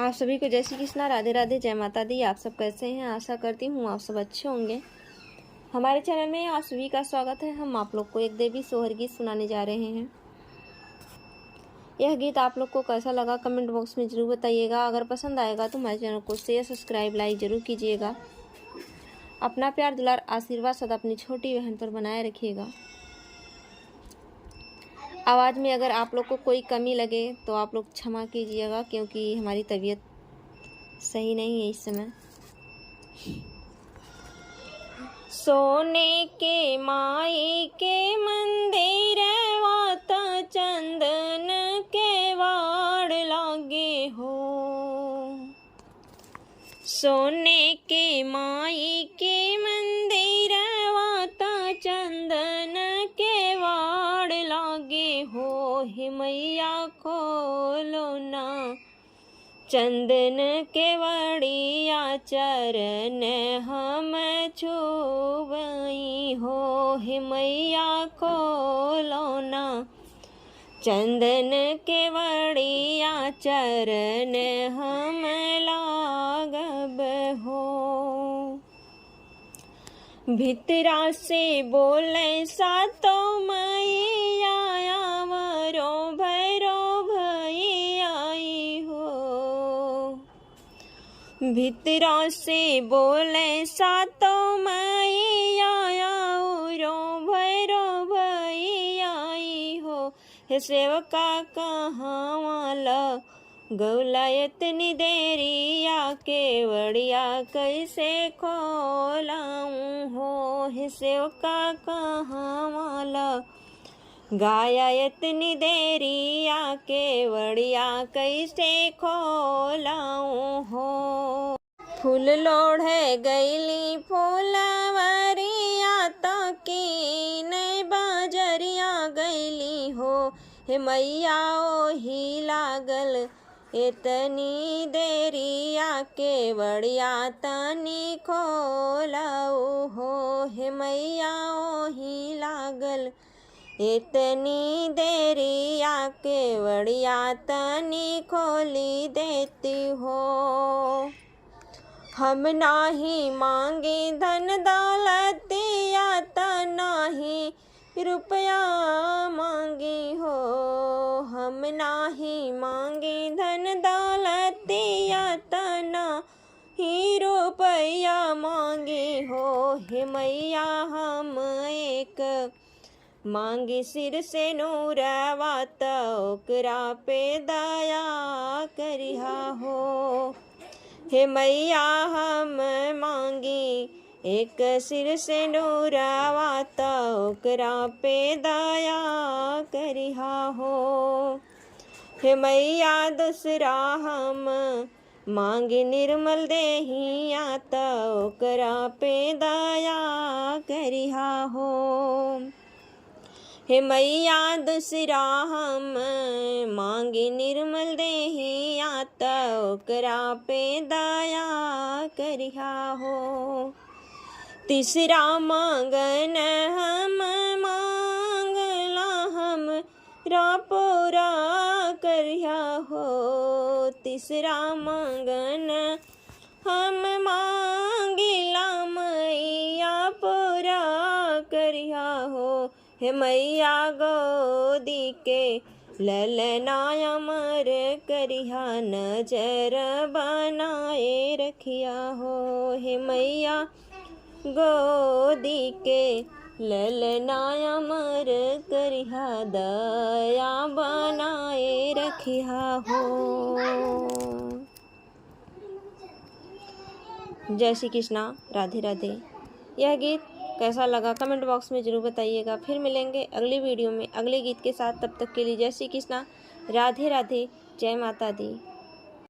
आप सभी को जय श्री कृष्णा, राधे राधे, जय माता दी। आप सब कैसे हैं? आशा करती हूँ आप सब अच्छे होंगे। हमारे चैनल में आप सभी का स्वागत है। हम आप लोग को एक देवी सोहर गीत सुनाने जा रहे हैं। यह गीत आप लोग को कैसा लगा कमेंट बॉक्स में ज़रूर बताइएगा। अगर पसंद आएगा तो हमारे चैनल को शेयर, सब्सक्राइब, लाइक ज़रूर कीजिएगा। अपना प्यार, दुलार, आशीर्वाद सदा अपनी छोटी बहन पर बनाए रखिएगा। आवाज़ में अगर आप लोग को कोई कमी लगे तो आप लोग क्षमा कीजिएगा, क्योंकि हमारी तबीयत सही नहीं है इस समय। सोने के माई के मंदिर वाता चंदन के वाड़ लागे हो। सोने के माई के मंदिर वाता चंदन के वाड़ लागे हो। हे मैया खोलो ना चंदन के वड़िया चरण हम छुबई हो। हे मैया खोलो ना चंदन के वड़िया चरण हम लागब हो। भितरा से बोले सातो मैया आवरो भैरो भई आई हो। भितरा से बोले सातो मैया आवरो भैरो भई आई हो। हे सेवका कहाँ वाला गौला इतनी देरिया के वड़िया कैसे खोलाऊं हो। हे सेवका कहाँ वाला गाया इतनी देरिया के वड़िया कैसे खोलाऊं हो। फूल लोढ़े गईली फूलवरिया ताकी नहीं बाजरिया गईली हो। हे मैया ओही लागल इतनी देरिया के वड़िया तनी खोलाऊ हो। हे मैया ओही लागल इतनी देरिया के वड़िया तनी खोली देती हो। हम नाही मांगे धन दौलतिया त नाही रुपया मांगी हो। हम नाही मांगे धन दौलतिया त नाही रुपया मांगी हो। हे मैया हम एक मांगी सिर से नूरवा त ओकरा पे दया करिहा हो। हे मैया हम मांगी एक सिर से नूरवा त ओकरा पे दया करिहा हो। हे मैया दूसरा हम मांगे निर्मल देहिया त ओकरा पे दया करिहा हो। हे मैया दूसरा हम मांगे निर्मल देहिया त ओकरा पे दया करिहा हो। तीसरा मांगन हम मांगला हम पूरा करिहा हो। तीसरा मांगन हम मांगिला मैया पूरा करिहा हो। हे मैया गोदी के ललना अमर करिहा नजर बनाए रखिया हो। हे मैया गोदी के ललना अमर करिहा दया बनाए रखिया हो। जय श्री कृष्णा, राधे राधे। यह गीत कैसा लगा कमेंट बॉक्स में ज़रूर बताइएगा। फिर मिलेंगे अगली वीडियो में अगले गीत के साथ। तब तक के लिए जय श्री कृष्णा, राधे राधे, जय माता दी।